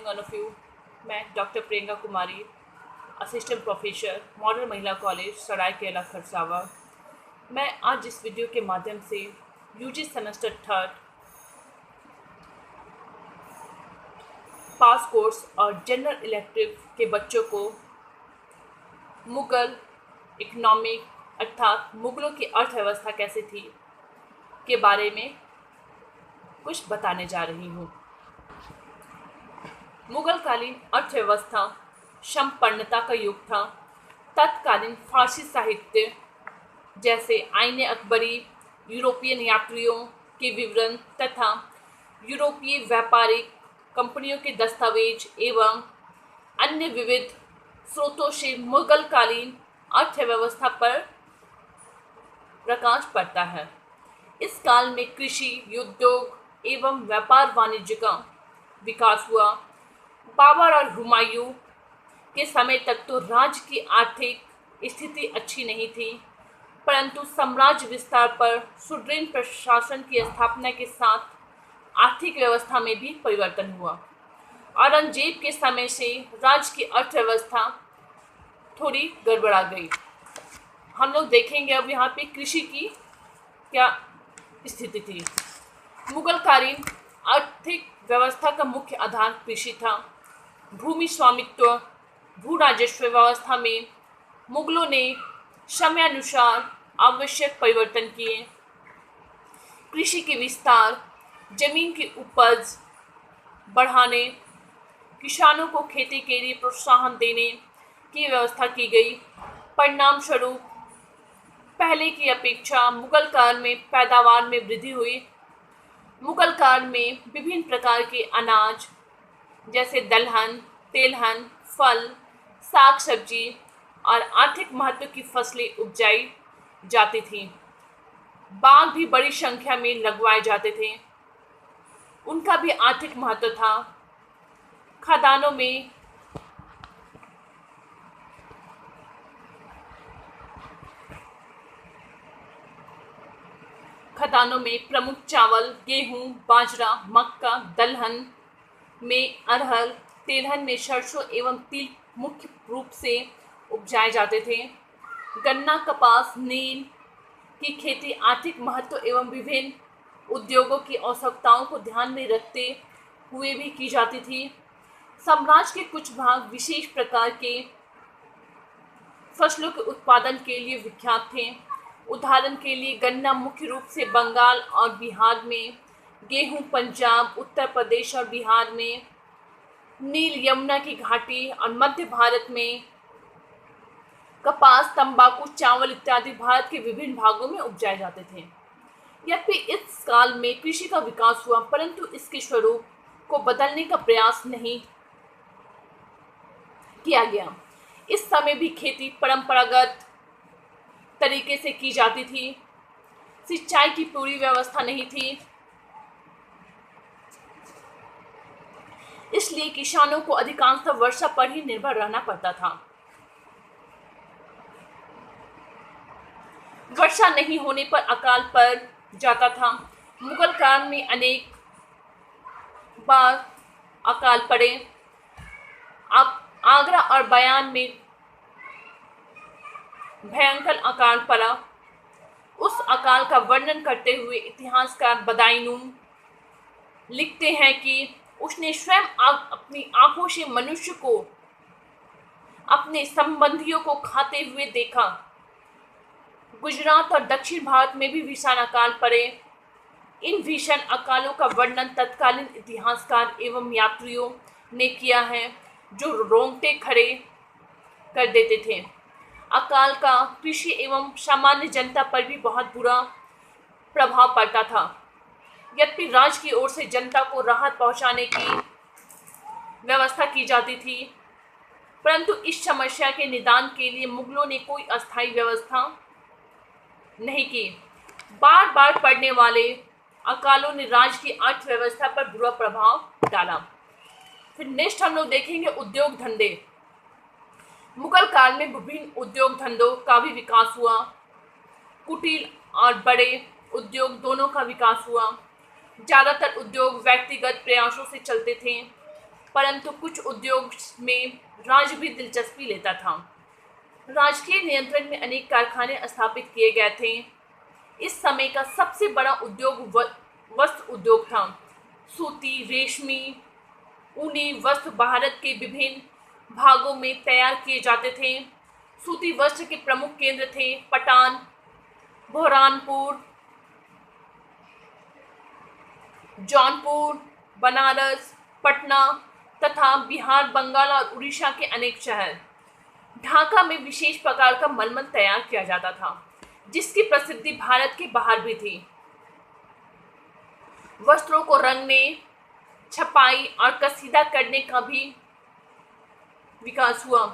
Morning all of you. मैं doctor Priyanka Kumari, assistant professor, model महिला college Seraikela Kharsawan. मैं आज इस वीडियो के माध्यम से यूजी सेमेस्टर 3 पास कोर्स और जनरल इलेक्टिव के बच्चों को मुगल इकोनॉमिक अर्थात मुगलों की अर्थव्यवस्था कैसे थी के बारे में कुछ बताने जा रही हूँ। मुगलकालीन अर्थव्यवस्था संपन्नता का युग था। तत्कालीन फारसी साहित्य जैसे आईने अकबरी, यूरोपियन यात्रियों के विवरण तथा यूरोपीय व्यापारिक कंपनियों के दस्तावेज एवं अन्य विविध स्रोतों से मुगलकालीन अर्थव्यवस्था पर प्रकाश पड़ता है। इस काल में कृषि, उद्योग एवं व्यापार वाणिज्य का विकास हुआ। बाबर और हुमायूं के समय तक तो राज्य की आर्थिक स्थिति अच्छी नहीं थी, परंतु साम्राज्य विस्तार पर सुदृढ़ प्रशासन की स्थापना के साथ आर्थिक व्यवस्था में भी परिवर्तन हुआ। औरंगजेब के समय से राज्य की अर्थव्यवस्था थोड़ी गड़बड़ा गई। हम लोग देखेंगे अब यहाँ पे कृषि की क्या स्थिति थी। मुगलकालीन आर्थिक व्यवस्था का मुख्य आधार कृषि था। भूमि स्वामित्व भू राजस्व व्यवस्था में मुगलों ने समयानुसार आवश्यक परिवर्तन किए। कृषि के विस्तार, जमीन की उपज बढ़ाने, किसानों को खेती के लिए प्रोत्साहन देने की व्यवस्था की गई। परिणाम स्वरूप पहले की अपेक्षा मुगल काल में पैदावार में वृद्धि हुई। मुगल काल में विभिन्न प्रकार के अनाज जैसे दलहन, तेलहन, फल, साग सब्जी और आर्थिक महत्व की फसलें उपजाई जाती थीं। बाग भी बड़ी संख्या में लगवाए जाते थे। उनका भी आर्थिक महत्व था। खदानों में प्रमुख चावल, गेहूं, बाजरा, मक्का, दलहन में अरहर, तेलहन में सरसों एवं तिल मुख्य रूप से उपजाए जाते थे। गन्ना, कपास, नील की खेती आर्थिक महत्व एवं विभिन्न उद्योगों की आवश्यकताओं को ध्यान में रखते हुए भी की जाती थी। साम्राज्य के कुछ भाग विशेष प्रकार के फसलों के उत्पादन के लिए विख्यात थे। उदाहरण के लिए गन्ना मुख्य रूप से बंगाल और बिहार में, गेहूं पंजाब, उत्तर प्रदेश और बिहार में, नील यमुना की घाटी और मध्य भारत में, कपास, तंबाकू, चावल इत्यादि भारत के विभिन्न भागों में उपजाए जाते थे। यद्यपि इस काल में कृषि का विकास हुआ, परंतु इसके स्वरूप को बदलने का प्रयास नहीं किया गया। इस समय भी खेती परंपरागत तरीके से की जाती थी। सिंचाई की पूरी व्यवस्था नहीं थी, इसलिए किसानों को अधिकांशतः वर्षा पर ही निर्भर रहना पड़ता था। वर्षा नहीं होने पर अकाल पड़ जाता था। मुगल काल में अनेक बार अकाल पड़े। आगरा और बयान में भयंकर अकाल पड़ा। उस अकाल का वर्णन करते हुए इतिहासकार बदायूं लिखते हैं कि उसने स्वयं अपनी आंखों से मनुष्य को अपने संबंधियों को खाते हुए देखा। गुजरात और दक्षिण भारत में भी भीषण अकाल पड़े। इन भीषण अकालों का वर्णन तत्कालीन इतिहासकार एवं यात्रियों ने किया है, जो रोंगटे खड़े कर देते थे। अकाल का कृषि एवं सामान्य जनता पर भी बहुत बुरा प्रभाव पड़ता था। यद्यपि राज्य की ओर से जनता को राहत पहुंचाने की व्यवस्था की जाती थी, परंतु इस समस्या के निदान के लिए मुगलों ने कोई अस्थायी व्यवस्था नहीं की। बार बार पड़ने वाले अकालों ने राज्य की अर्थव्यवस्था पर बुरा प्रभाव डाला। फिर नेक्स्ट हम लोग देखेंगे उद्योग धंधे। मुगल काल में विभिन्न उद्योग धंधों का भी विकास हुआ। कुटीर और बड़े उद्योग दोनों का विकास हुआ। ज़्यादातर उद्योग व्यक्तिगत प्रयासों से चलते थे। परंतु कुछ उद्योग में राज्य भी दिलचस्पी लेता था। राजकीय नियंत्रण में अनेक कारखाने स्थापित किए गए थे। इस समय का सबसे बड़ा उद्योग वस्त्र उद्योग था। सूती, रेशमी, ऊनी वस्त्र भारत के विभिन्न भागों में तैयार किए जाते थे। सूती वस्त्र के प्रमुख केंद्र थे पटान, बुरहानपुर, जौनपुर, बनारस, पटना तथा बिहार, बंगाल और उड़ीसा के अनेक शहर। ढाका में विशेष प्रकार का मलमल तैयार किया जाता था, जिसकी प्रसिद्धि भारत के बाहर भी थी। वस्त्रों को रंगने, छपाई और कसीदा करने का भी विकास हुआ।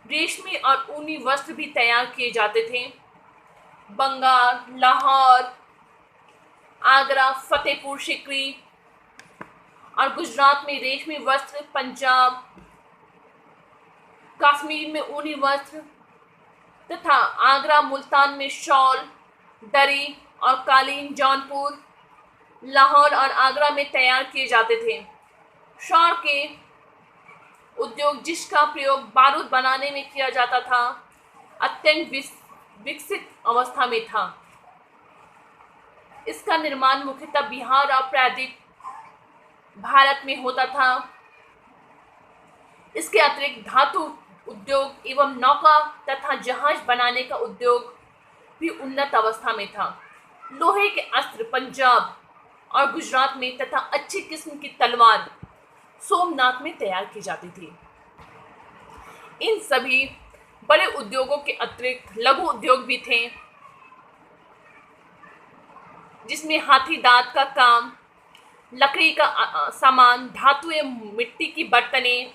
रेशमी और ऊनी वस्त्र भी तैयार किए जाते थे। बंगाल, लाहौर, आगरा, फतेहपुर सीकरी और गुजरात में रेशमी वस्त्र, पंजाब, कश्मीर में ऊनी वस्त्र तथा आगरा, मुल्तान में शॉल, दरी और कालीन, जौनपुर, लाहौर और आगरा में तैयार किए जाते थे। शॉल के उद्योग, जिसका प्रयोग बारूद बनाने में किया जाता था, अत्यंत विकसित अवस्था में था। इसका निर्माण मुख्यतः बिहार और प्रायद्वीप भारत में होता था। इसके अतिरिक्त धातु उद्योग एवं नौका तथा जहाज बनाने का उद्योग भी उन्नत अवस्था में था। लोहे के अस्त्र पंजाब और गुजरात में तथा अच्छी किस्म की तलवार सोमनाथ में तैयार की जाती थी। इन सभी बड़े उद्योगों के अतिरिक्त लघु उद्योग भी थे, जिसमें हाथी दांत का काम, लकड़ी का सामान, धातु एवं मिट्टी की बर्तनें,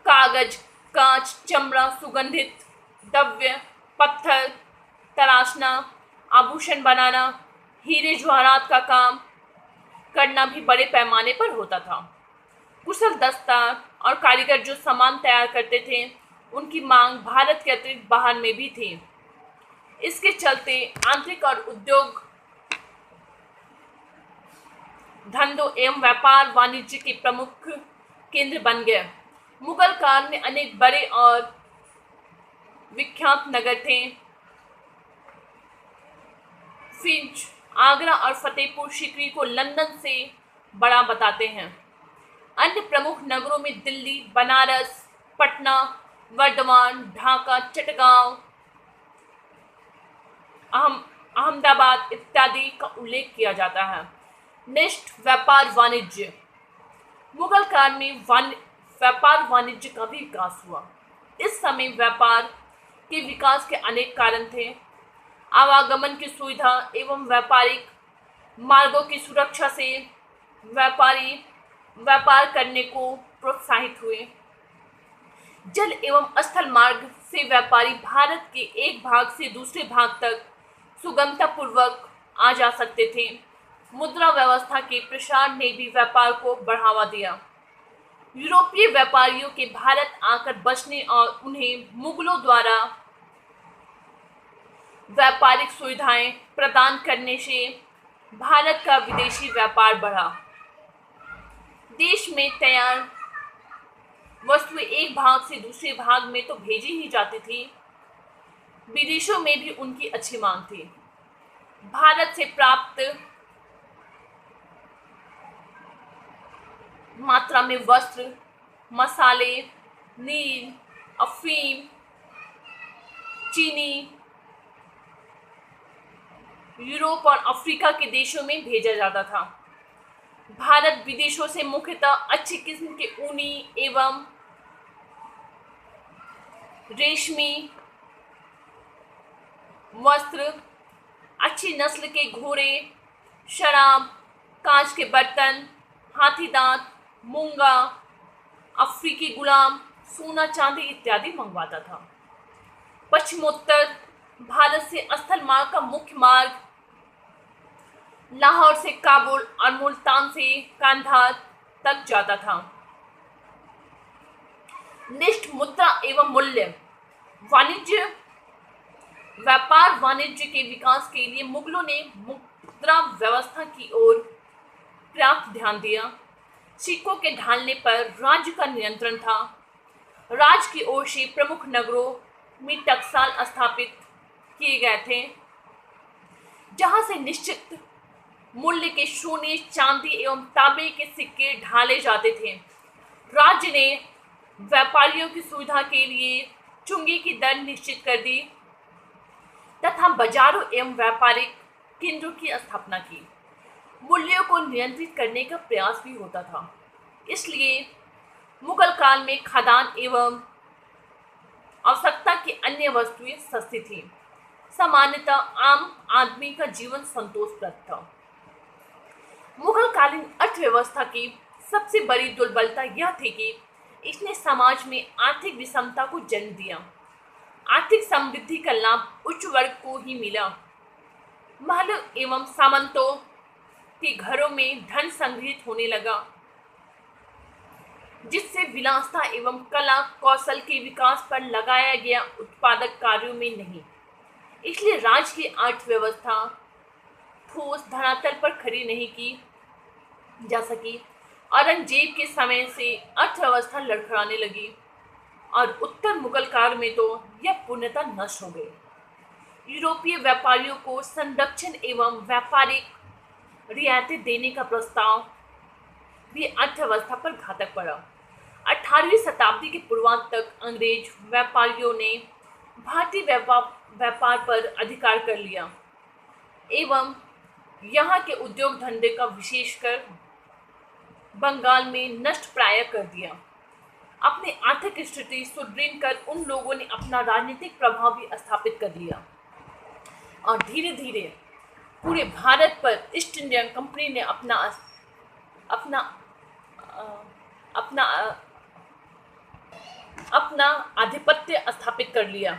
कागज, कांच, चमड़ा, सुगंधित द्रव्य, पत्थर तराशना, आभूषण बनाना, हीरे जवाहरात का काम करना भी बड़े पैमाने पर होता था। कुशल दस्तार और कारीगर जो सामान तैयार करते थे, उनकी मांग भारत के अतिरिक्त बाहर में भी थी। इसके चलते आंतरिक और उद्योग धंधों एवं व्यापार वाणिज्य के प्रमुख केंद्र बन गए। मुगल काल में अनेक बड़े और विख्यात नगर थे। फिंच, आगरा और फतेहपुर सीकरी को लंदन से बड़ा बताते हैं। अन्य प्रमुख नगरों में दिल्ली, बनारस, पटना, वर्धमान, ढाका, चटगांव, अहमदाबाद इत्यादि का उल्लेख किया जाता है। नेक्स्ट, व्यापार वाणिज्य। मुगल काल में व्यापार वाणिज्य का भी विकास हुआ। इस समय व्यापार के विकास के अनेक कारण थे। आवागमन की सुविधा एवं व्यापारिक मार्गों की सुरक्षा से व्यापारी व्यापार करने को प्रोत्साहित हुए। जल एवं स्थल मार्ग से व्यापारी भारत के एक भाग से दूसरे भाग तक सुगमतापूर्वक आ जा सकते थे। मुद्रा व्यवस्था के प्रसार ने भी व्यापार को बढ़ावा दिया। यूरोपीय व्यापारियों के भारत आकर बसने और उन्हें मुगलों द्वारा व्यापारिक सुविधाएं प्रदान करने से भारत का विदेशी व्यापार बढ़ा। देश में तैयार वस्तुएं एक भाग से दूसरे भाग में तो भेजी ही जाती थी, विदेशों में भी उनकी अच्छी मांग थी। भारत से प्राप्त मात्रा में वस्त्र, मसाले, नील, अफीम, चीनी यूरोप और अफ्रीका के देशों में भेजा जाता था। भारत विदेशों से मुख्यतः अच्छी किस्म के ऊनी एवं रेशमी वस्त्र, अच्छी नस्ल के घोड़े, शराब, कांच के बर्तन, हाथी दांत, मूंगा, अफ्रीकी गुलाम, सोना चांदी इत्यादि मंगवाता था। पश्चिमोत्तर भारत से स्थल मार्ग का मुख्य मार्ग लाहौर से काबुल और मुल्तान से कांधार तक जाता था। निष्ठ मुद्रा एवं मूल्य। वाणिज्य व्यापार वाणिज्य के विकास के लिए मुगलों ने मुद्रा व्यवस्था की ओर पर्याप्त ध्यान दिया। सिक्कों के ढालने पर राज्य का नियंत्रण था। राज्य की ओर से प्रमुख नगरों में टकसाल स्थापित किए गए थे, जहां से निश्चित मूल्य के सोने, चांदी एवं तांबे के सिक्के ढाले जाते थे। राज्य ने व्यापारियों की सुविधा के लिए चुंगी की दर निश्चित कर दी तथा बाजारों एवं व्यापारिक केंद्रों की स्थापना की। मूल्यों को नियंत्रित करने का प्रयास भी होता था। इसलिए मुगल काल में खाद्यान्न एवं आवश्यकता की अन्य वस्तुएं सस्ती थीं। सामान्यतः आम आदमी का जीवन संतोषप्रद था। मुगल कालीन अर्थव्यवस्था की सबसे बड़ी दुर्बलता यह थी कि इसने समाज में आर्थिक विषमता को जन्म दिया। आर्थिक समृद्धि का लाभ उच्च वर्ग को ही मिला। महल एवं सामंतों के घरों में धन संग्रहित होने लगा, जिससे विलासिता एवं कला कौशल के विकास पर लगाया गया उत्पादक कार्यों में नहीं। इसलिए राज्य की अर्थव्यवस्था ठोस धरातल पर खड़ी नहीं की जा सकी। औरंगजेब के समय से अर्थव्यवस्था लड़खड़ाने लगी और उत्तर मुगल काल में तो यह पूर्णतः नष्ट हो गई। यूरोपीय व्यापारियों को संरक्षण एवं व्यापारिक रियायतें देने का प्रस्ताव भी अर्थव्यवस्था पर घातक पड़ा। 18वीं शताब्दी के पूर्वांत तक अंग्रेज व्यापारियों ने भारतीय व्यापार पर अधिकार कर लिया एवं यहाँ के उद्योग धंधे का विशेषकर बंगाल में नष्ट प्राय कर दिया। अपनी आर्थिक स्थिति सुदृढ़ कर उन लोगों ने अपना राजनीतिक प्रभाव भी स्थापित कर लिया और धीरे धीरे पूरे भारत पर ईस्ट इंडिया कंपनी ने अपना आधिपत्य स्थापित कर लिया।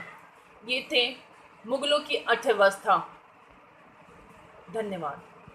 ये थे मुगलों की अर्थव्यवस्था। धन्यवाद।